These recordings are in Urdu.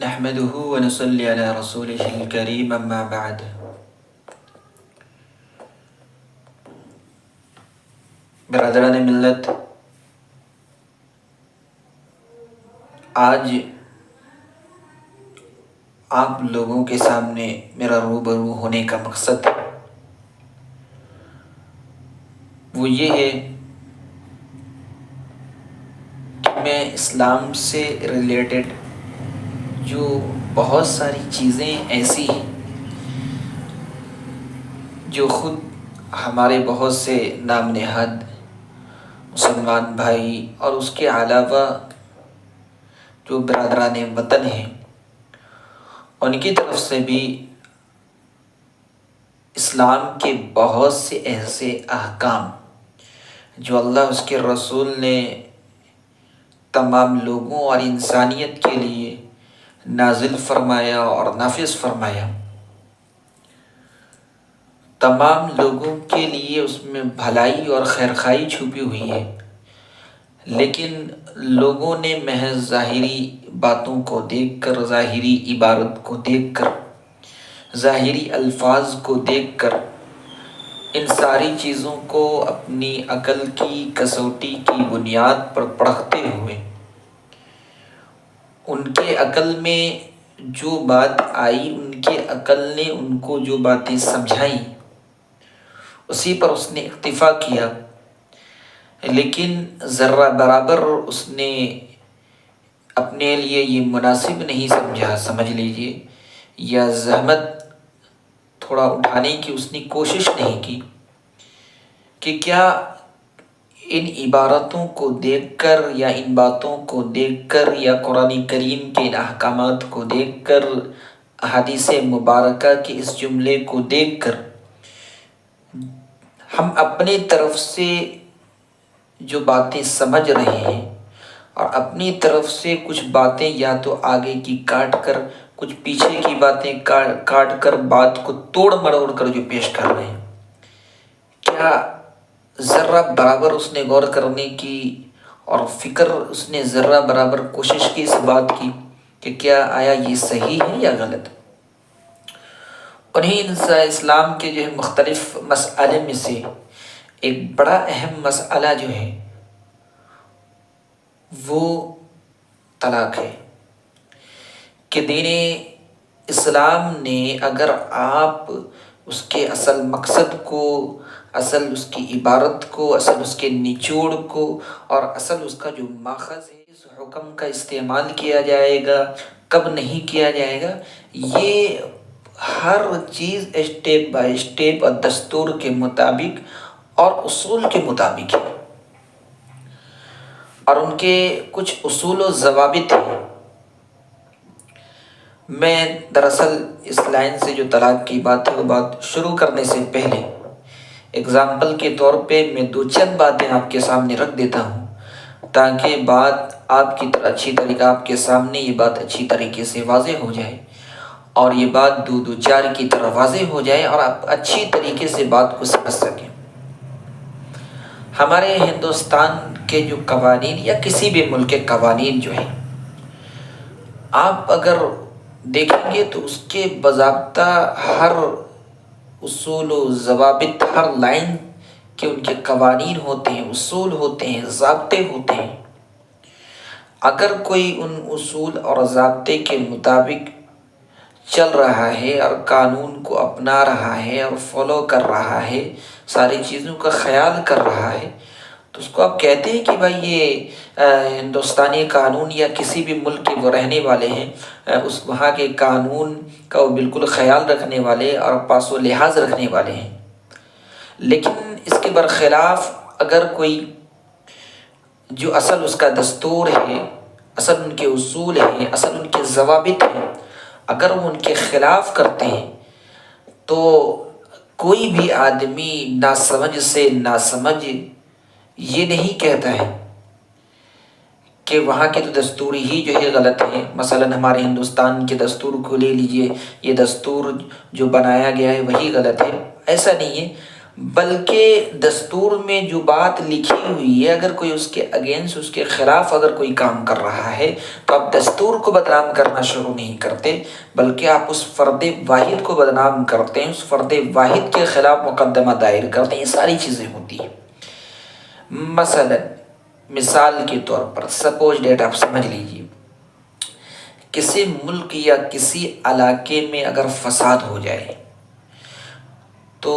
نحمده ونصلي على رسوله الكريم اما بعد۔ برادران ملت، آج آپ لوگوں کے سامنے میرا روبرو ہونے کا مقصد وہ یہ ہے کہ میں اسلام سے ریلیٹڈ جو بہت ساری چیزیں ایسی ہیں جو خود ہمارے بہت سے نام نہاد مسلمان بھائی اور اس کے علاوہ جو برادران وطن ہیں ان کی طرف سے بھی اسلام کے بہت سے ایسے احکام جو اللہ اس کے رسول نے تمام لوگوں اور انسانیت کے لیے نازل فرمایا اور نافذ فرمایا، تمام لوگوں کے لیے اس میں بھلائی اور خیرخواہی چھپی ہوئی ہے، لیکن لوگوں نے محض ظاہری باتوں کو دیکھ کر، ظاہری عبارت کو دیکھ کر، ظاہری الفاظ کو دیکھ کر ان ساری چیزوں کو اپنی عقل کی کسوٹی کی بنیاد پر پرکھتے ہوئے ان کے عقل میں جو بات آئی، ان کے عقل نے ان کو جو باتیں سمجھائیں اسی پر اس نے اکتفا کیا، لیکن ذرہ برابر اس نے اپنے لیے یہ مناسب نہیں سمجھا، سمجھ لیجئے، یا زحمت تھوڑا اٹھانے کی اس نے کوشش نہیں کی کہ کیا ان عبارتوں کو دیکھ کر یا ان باتوں کو دیکھ کر یا قرآن کریم کے ان احکامات کو دیکھ کر، احادیث مبارکہ کے اس جملے کو دیکھ کر ہم اپنی طرف سے جو باتیں سمجھ رہے ہیں اور اپنی طرف سے کچھ باتیں یا تو آگے کی کاٹ کر، کچھ پیچھے کی باتیں کاٹ کر، بات کو توڑ مروڑ کر جو پیش کر رہے ہیں، کیا ذرہ برابر اس نے غور کرنے کی اور فکر اس نے ذرہ برابر کوشش کی اس بات کی کہ کیا آیا یہ صحیح ہے یا غلط؟ انہیں اسلام کے جو ہے مختلف مسئلے میں سے ایک بڑا اہم مسئلہ جو ہے وہ طلاق ہے کہ دین اسلام نے اگر آپ اس کے اصل مقصد کو، اصل اس کی عبارت کو، اصل اس کے نچوڑ کو اور اصل اس کا جو ماخذ ہے، اس حکم کا استعمال کیا جائے گا، کب نہیں کیا جائے گا، یہ ہر چیز اسٹیپ بائی اسٹیپ اور دستور کے مطابق اور اصول کے مطابق ہے، اور ان کے کچھ اصول و ضوابط ہیں۔ میں دراصل اس لائن سے جو طلاق کی بات ہے وہ بات شروع کرنے سے پہلے اگزامپل کے طور پہ میں دو چند باتیں آپ کے سامنے رکھ دیتا ہوں تاکہ بات آپ کی آپ کے سامنے یہ بات اچھی طریقے سے واضح ہو جائے، اور یہ بات دو چار کی طرح واضح ہو جائے اور آپ اچھی طریقے سے بات کو سمجھ سکیں۔ ہمارے ہندوستان کے جو قوانین یا کسی بھی ملک کے قوانین جو ہیں، آپ اگر دیکھیں گے تو اس کے باضابطہ ہر اصول و ضوابط، ہر لائن کے ان کے قوانین ہوتے ہیں، اصول ہوتے ہیں، ضابطے ہوتے ہیں۔ اگر کوئی ان اصول اور ضابطے کے مطابق چل رہا ہے اور قانون کو اپنا رہا ہے اور فالو کر رہا ہے، ساری چیزوں کا خیال کر رہا ہے، تو اس کو آپ کہتے ہیں کہ بھائی یہ ہندوستانی قانون یا کسی بھی ملک کے وہ رہنے والے ہیں، اس وہاں کے قانون کا وہ بالکل خیال رکھنے والے اور پاس و لحاظ رکھنے والے ہیں۔ لیکن اس کے برخلاف اگر کوئی جو اصل اس کا دستور ہے، اصل ان کے اصول ہیں، اصل ان کے ضوابط ہیں، اگر وہ ان کے خلاف کرتے ہیں تو کوئی بھی آدمی ناسمجھ سے ناسمجھ یہ نہیں کہتا ہے کہ وہاں کے تو دستور ہی جو ہے غلط ہے۔ مثلا ہمارے ہندوستان کے دستور کو لے لیجئے، یہ دستور جو بنایا گیا ہے وہی غلط ہے، ایسا نہیں ہے۔ بلکہ دستور میں جو بات لکھی ہوئی ہے اگر کوئی اس کے اگینسٹ، اس کے خلاف اگر کوئی کام کر رہا ہے تو آپ دستور کو بدنام کرنا شروع نہیں کرتے، بلکہ آپ اس فرد واحد کو بدنام کرتے ہیں، اس فرد واحد کے خلاف مقدمہ دائر کرتے ہیں۔ یہ ساری چیزیں ہوتی ہیں۔ مثال کے طور پر سپوز ڈیٹ آپ سمجھ لیجیے، کسی ملک یا کسی علاقے میں اگر فساد ہو جائے تو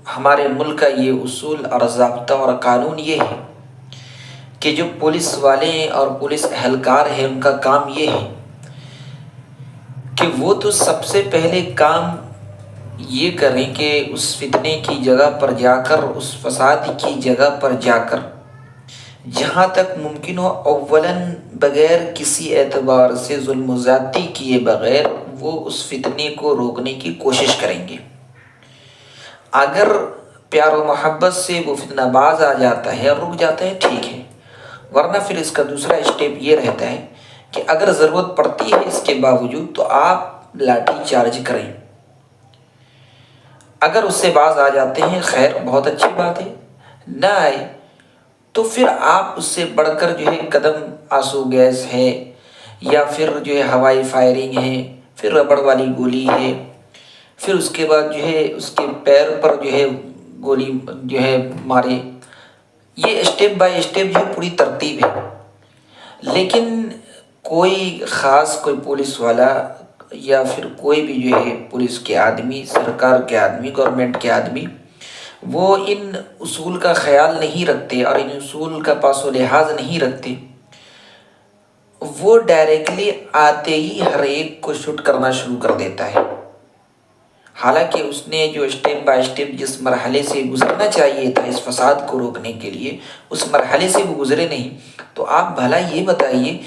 ہمارے ملک کا یہ اصول اور ضابطہ اور قانون یہ ہے کہ جو پولیس والے ہیں اور پولیس اہلکار ہیں ان کا کام یہ ہے کہ وہ تو سب سے پہلے کام یہ کریں کہ اس فتنے کی جگہ پر جا کر، اس فساد کی جگہ پر جا کر جہاں تک ممکن ہو اولاً بغیر کسی اعتبار سے ظلم و زیادتی کیے بغیر وہ اس فتنے کو روکنے کی کوشش کریں گے۔ اگر پیار و محبت سے وہ فتنہ باز آ جاتا ہے اور رک جاتا ہے، ٹھیک ہے، ورنہ پھر اس کا دوسرا اسٹیپ یہ رہتا ہے کہ اگر ضرورت پڑتی ہے اس کے باوجود تو آپ لاٹھی چارج کریں۔ اگر اس سے باز آ جاتے ہیں، خیر، بہت اچھی بات ہے، نہ آئے تو پھر آپ اس سے بڑھ کر جو ہے قدم آنسو گیس ہے، یا پھر جو ہے ہوائی فائرنگ ہے، پھر ربڑ والی گولی ہے، پھر اس کے بعد جو ہے اس کے پیر پر جو ہے گولی جو ہے مارے۔ یہ اسٹیپ بائی اسٹیپ جو پوری ترتیب ہے۔ لیکن کوئی خاص کوئی پولیس والا یا پھر کوئی بھی جو ہے پولیس کے آدمی، سرکار کے آدمی، گورنمنٹ کے آدمی، وہ ان اصول کا خیال نہیں رکھتے اور ان اصول کا پاس و لحاظ نہیں رکھتے، وہ ڈائریکٹلی آتے ہی ہر ایک کو شوٹ کرنا شروع کر دیتا ہے، حالانکہ اس نے جو اسٹیپ بائی اسٹیپ جس مرحلے سے گزرنا چاہیے تھا اس فساد کو روکنے کے لیے، اس مرحلے سے وہ گزرے نہیں۔ تو آپ بھلا یہ بتائیے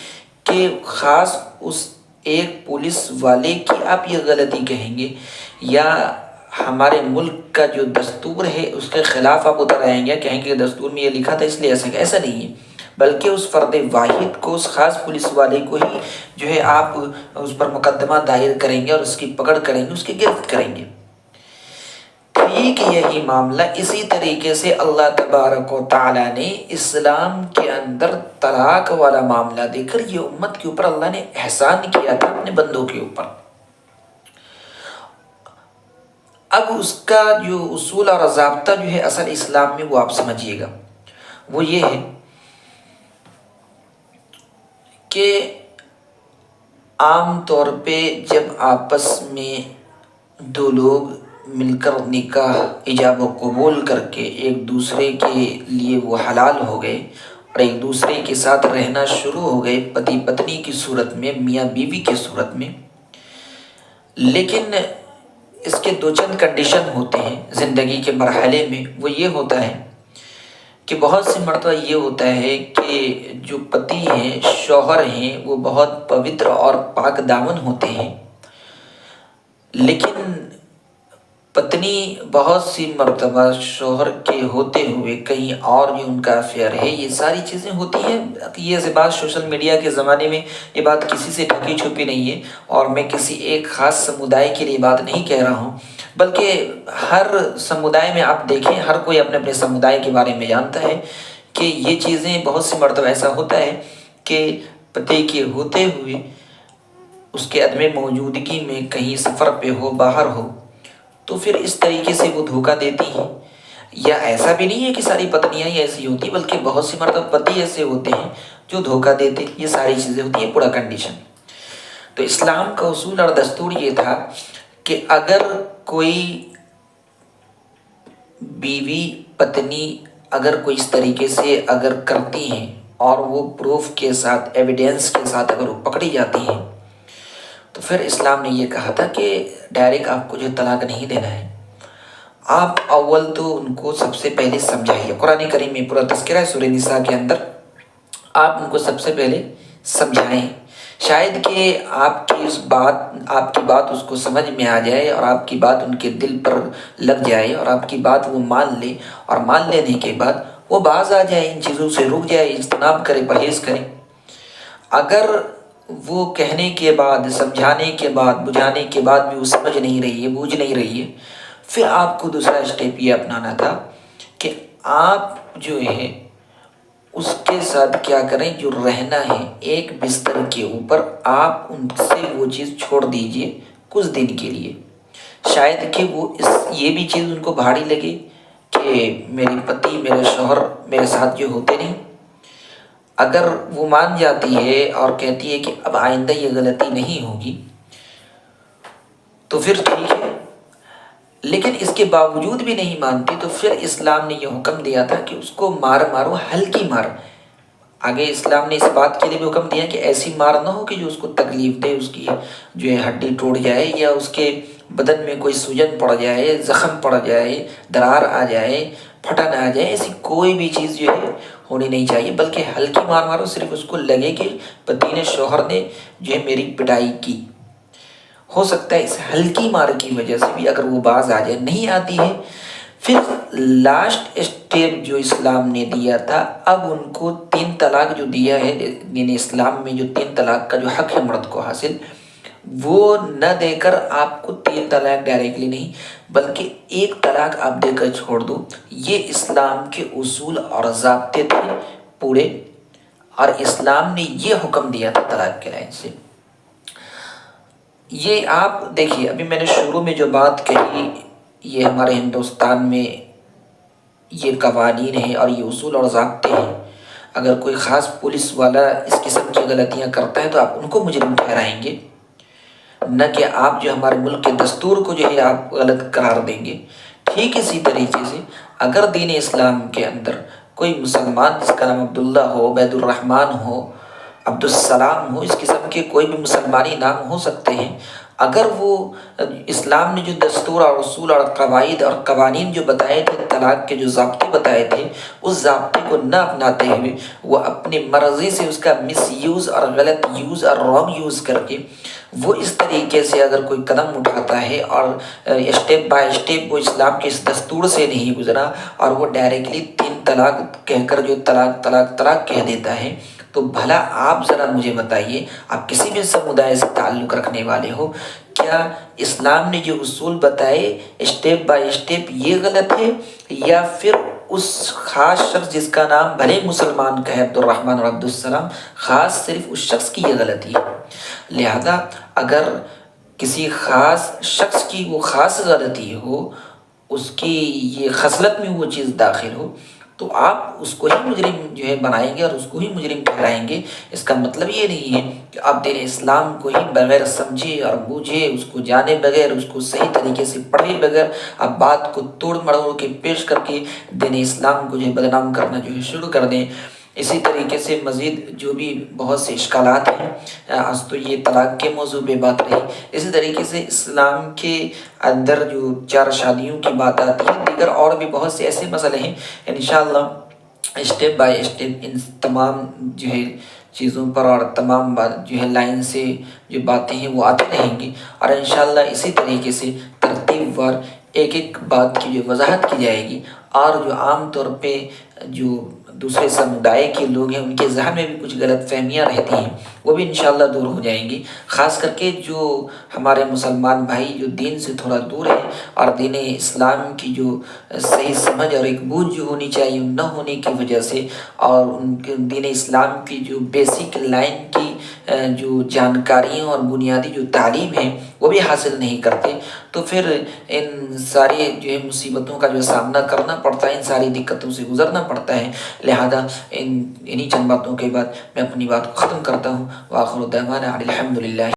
کہ خاص اس ایک پولیس والے کی آپ یہ غلطی کہیں گے، یا ہمارے ملک کا جو دستور ہے اس کے خلاف آپ اتر آئیں گے، کہیں گے دستور میں یہ لکھا تھا اس لیے ایسا نہیں ہے، بلکہ اس فرد واحد کو، اس خاص پولیس والے کو ہی جو ہے آپ اس پر مقدمہ دائر کریں گے اور اس کی پکڑ کریں گے، اس کی گرفت کریں گے۔ ٹھیک یہی معاملہ اسی طریقے سے اللہ تبارک و تعالیٰ نے اسلام کے اندر طلاق والا معاملہ دے کر یہ امت کے اوپر اللہ نے احسان کیا تھا اپنے بندوں کے اوپر۔ اب اس کا جو اصول اور ضابطہ جو ہے اصل اسلام میں، وہ آپ سمجھیے گا، وہ یہ ہے کہ عام طور پہ جب آپس میں دو لوگ مل کر نکاح ایجاب و قبول کر کے ایک دوسرے کے لیے وہ حلال ہو گئے اور ایک دوسرے کے ساتھ رہنا شروع ہو گئے پتی پتنی کی صورت میں، میاں بیوی کی صورت میں، لیکن اس کے دو چند کنڈیشن ہوتے ہیں زندگی کے مرحلے میں۔ وہ یہ ہوتا ہے کہ بہت سی مرتبہ یہ ہوتا ہے کہ جو پتی ہیں، شوہر ہیں، وہ بہت پوتر اور پاک دامن ہوتے ہیں، لیکن پتنی بہت سی مرتبہ شوہر کے ہوتے ہوئے کہیں اور جو ان کا افیئر ہے، یہ ساری چیزیں ہوتی ہیں۔ یہ بات سوشل میڈیا کے زمانے میں یہ بات کسی سے ڈھکی چھپی نہیں ہے، اور میں کسی ایک خاص سمودائے کے لیے بات نہیں کہہ رہا ہوں، بلکہ ہر سمودائے میں آپ دیکھیں، ہر کوئی اپنے اپنے سمودائے کے بارے میں جانتا ہے کہ یہ چیزیں بہت سی مرتبہ ایسا ہوتا ہے کہ پتی کے ہوتے ہوئے اس کے عدم موجودگی میں کہیں سفر پہ ہو، باہر ہو، تو پھر اس طریقے سے وہ دھوکہ دیتی ہیں۔ یا ایسا بھی نہیں ہے کہ ساری پتنیاں ہی ایسی ہوتی، بلکہ بہت سی مرتبہ پتی ایسے ہوتے ہیں جو دھوکہ دیتے، یہ ساری چیزیں ہوتی ہیں، پورا کنڈیشن۔ تو اسلام کا اصول اور دستور یہ تھا کہ اگر کوئی بیوی پتنی اگر کوئی اس طریقے سے اگر کرتی ہیں اور وہ پروف کے ساتھ، ایویڈینس کے ساتھ اگر وہ پکڑی جاتی ہیں، تو پھر اسلام نے یہ کہا تھا کہ ڈائریکٹ آپ کو جو طلاق نہیں دینا ہے، آپ اول تو ان کو سب سے پہلے سمجھائیے۔ قرآن کریم میں پورا تذکرہ ہے سورہ نساء کے اندر، آپ ان کو سب سے پہلے سمجھائیں، شاید کہ آپ کی بات اس کو سمجھ میں آ جائے اور آپ کی بات ان کے دل پر لگ جائے اور آپ کی بات وہ مان لے، اور مان لینے کے بعد وہ باز آ جائے، ان چیزوں سے رک جائے، اجتناب کرے، پرہیز کرے۔ اگر وہ کہنے کے بعد، سمجھانے کے بعد، بجھانے کے بعد بھی وہ سمجھ نہیں رہی ہے، بوجھ نہیں رہی ہے، پھر آپ کو دوسرا اسٹیپ یہ اپنانا تھا کہ آپ جو ہے اس کے ساتھ کیا کریں، جو رہنا ہے ایک بستر کے اوپر، آپ ان سے وہ چیز چھوڑ دیجئے کچھ دن کے لیے۔ شاید کہ وہ یہ بھی چیز ان کو بھاری لگے کہ میری پتی، میرے شوہر میرے ساتھ جو ہوتے نہیں۔ اگر وہ مان جاتی ہے اور کہتی ہے کہ اب آئندہ یہ غلطی نہیں ہوگی تو پھر ٹھیک ہے، لیکن اس کے باوجود بھی نہیں مانتی تو پھر اسلام نے یہ حکم دیا تھا کہ اس کو مارو، ہلکی مار۔ آگے اسلام نے اس بات کے لیے بھی حکم دیا کہ ایسی مار نہ ہو کہ جو اس کو تکلیف دے، اس کی جو ہے ہڈی ٹوٹ جائے یا اس کے بدن میں کوئی سوجن پڑ جائے، زخم پڑ جائے، درار آ جائے، پھٹن آ جائے، ایسی کوئی بھی چیز جو ہے ہونی نہیں چاہیے، بلکہ ہلکی مار مارو، صرف اس کو لگے کہ پتی نے، شوہر نے جو ہے میری پٹائی کی۔ ہو سکتا ہے اس ہلکی مار کی وجہ سے بھی اگر وہ باز آ جائے، نہیں آتی ہے، پھر لاسٹ اسٹیپ جو اسلام نے دیا تھا، اب ان کو 3 طلاق جو دیا ہے، یعنی اسلام میں جو 3 طلاق کا جو حق ہے مرد کو حاصل، وہ نہ دے کر آپ کو 3 طلاق ڈائریکٹلی نہیں بلکہ 1 طلاق آپ دے کر چھوڑ دو۔ یہ اسلام کے اصول اور ضابطے تھے پورے، اور اسلام نے یہ حکم دیا تھا طلاق کے لائن سے۔ یہ آپ دیکھیے، ابھی میں نے شروع میں جو بات کہی، یہ ہمارے ہندوستان میں یہ قوانین ہیں اور یہ اصول اور ضابطے ہیں۔ اگر کوئی خاص پولیس والا اس قسم کی غلطیاں کرتا ہے تو آپ ان کو مجرم ٹھہرائیں گے، نہ کہ آپ جو ہمارے ملک کے دستور کو جو ہے آپ غلط قرار دیں گے۔ ٹھیک اسی طریقے سے اگر دین اسلام کے اندر کوئی مسلمان جس کا نام عبداللہ ہو، عبید الرحمن ہو، عبدالسلام ہو، اس قسم کے کوئی بھی مسلمانی نام ہو سکتے ہیں، اگر وہ اسلام نے جو دستور اور اصول اور قواعد اور قوانین جو بتائے تھے، طلاق کے جو ضابطے بتائے تھے، اس ضابطے کو نہ اپناتے ہوئے وہ اپنی مرضی سے اس کا مس یوز اور غلط یوز اور رانگ یوز کر کے وہ اس طریقے سے اگر کوئی قدم اٹھاتا ہے اور اسٹیپ بائی اسٹیپ وہ اسلام کے اس دستور سے نہیں گزرا اور وہ ڈائریکٹلی 3 طلاق کہہ کر جو طلاق طلاق طلاق کہہ دیتا ہے، تو بھلا آپ ذرا مجھے بتائیے، آپ کسی بھی سمودائے سے تعلق رکھنے والے ہو، کیا اسلام نے جو اصول بتائے اسٹیپ بائی اسٹیپ یہ غلط ہے، یا پھر اس خاص شخص جس کا نام بھلے مسلمان کا ہے، عبد الرحمن اور عبدالسلام، خاص صرف اس شخص کی یہ غلطی ہے؟ لہذا اگر کسی خاص شخص کی وہ خاص غلطی ہو، اس کی یہ خصلت میں وہ چیز داخل ہو، تو آپ اس کو ہی مجرم جو ہے بنائیں گے اور اس کو ہی مجرم ٹھہرائیں گے۔ اس کا مطلب یہ نہیں ہے کہ آپ دین اسلام کو ہی بغیر سمجھے اور بوجھے، اس کو جانے بغیر، اس کو صحیح طریقے سے پڑھے بغیر آپ بات کو توڑ مڑوڑ کے پیش کر کے دین اسلام کو جو ہے بدنام کرنا جو ہے شروع کر دیں۔ اسی طریقے سے مزید جو بھی بہت سے اشکالات ہیں، آج تو یہ طلاق کے موضوع پہ بات رہی، اسی طریقے سے اسلام کے اندر جو 4 شادیوں کی بات آتی ہے، دیگر اور بھی بہت سے ایسے مسئلے ہیں، انشاءاللہ اسٹیپ بائی اسٹیپ ان تمام جو ہے چیزوں پر اور تمام جو ہے لائن سے جو باتیں ہیں وہ آتی رہیں گی، اور انشاءاللہ اسی طریقے سے ترتیب وار ایک ایک بات کی جو وضاحت کی جائے گی، اور جو عام طور پہ جو دوسرے سمودائے کے لوگ ہیں ان کے ذہن میں بھی کچھ غلط فہمیاں رہتی ہیں وہ بھی انشاءاللہ دور ہو جائیں گی، خاص کر کے جو ہمارے مسلمان بھائی جو دین سے تھوڑا دور ہیں اور دین اسلام کی جو صحیح سمجھ اور ایک بوجھ جو ہونی چاہیے نہ ہونے کی وجہ سے، اور ان کے دین اسلام کی جو بیسک لائن کی جو جانکاریاں اور بنیادی جو تعلیم ہے وہ بھی حاصل نہیں کرتے، تو پھر ان ساری جو ہے مصیبتوں کا جو سامنا کرنا پڑتا ہے، ان ساری دقتوں سے گزرنا پڑتا ہے۔ لہذا انہی چند باتوں کے بعد میں اپنی بات کو ختم کرتا ہوں۔ وآخر دعوانا الحمدللہ۔